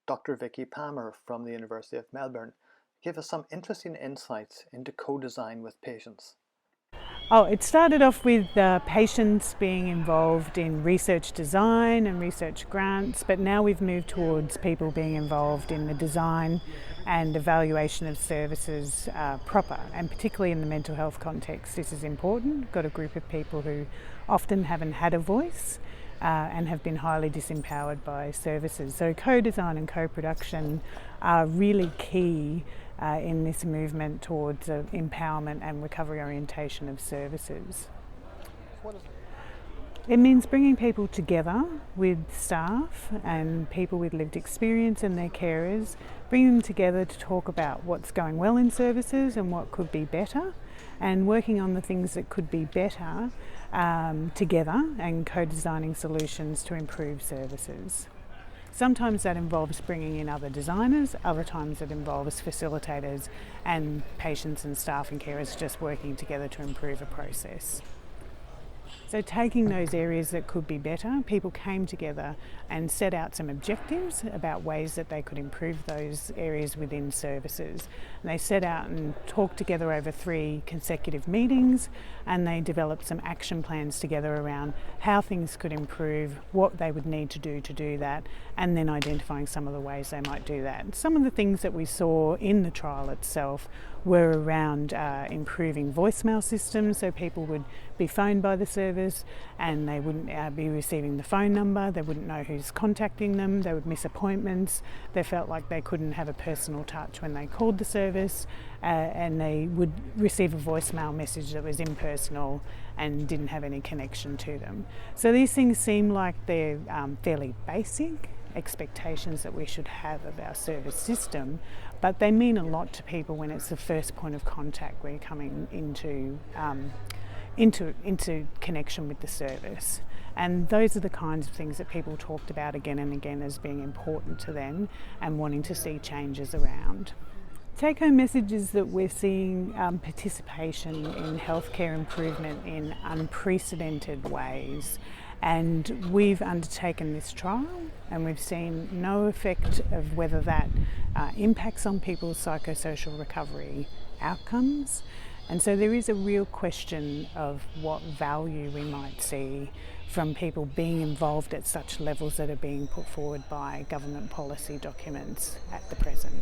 Dr. Vicky Palmer from the University of Melbourne gave us some interesting insights into co-design with patients. Oh, it started off with patients being involved in research design and research grants, but now we've moved towards people being involved in the design and evaluation of services proper, and particularly in the mental health context. This is important. We've got a group of people who often haven't had a voice and have been highly disempowered by services. So co-design and co-production are really key in this movement towards empowerment and recovery orientation of services. It means bringing people together with staff and people with lived experience and their carers, bringing them together to talk about what's going well in services and what could be better, and working on the things that could be better together and co-designing solutions to improve services. Sometimes that involves bringing in other designers, other times it involves facilitators and patients and staff and carers just working together to improve a process. So taking those areas that could be better, people came together and set out some objectives about ways that they could improve those areas within services. And they set out and talked together over 3 consecutive meetings, and they developed some action plans together around how things could improve, what they would need to do that, and then identifying some of the ways they might do that. Some of the things that we saw in the trial itself were around improving voicemail systems, so people would be phoned by the service and they wouldn't be receiving the phone number, they wouldn't know who's contacting them, they would miss appointments, they felt like they couldn't have a personal touch when they called the service, and they would receive a voicemail message that was impersonal and didn't have any connection to them. So these things seem like they're fairly basic expectations that we should have of our service system, but they mean a lot to people when it's the first point of contact where you're coming into connection with the service. And those are the kinds of things that people talked about again and again as being important to them and wanting to see changes around. Take-home messages that we're seeing participation in healthcare improvement in unprecedented ways. And we've undertaken this trial and we've seen no effect of whether that impacts on people's psychosocial recovery outcomes. And so there is a real question of what value we might see from people being involved at such levels that are being put forward by government policy documents at the present.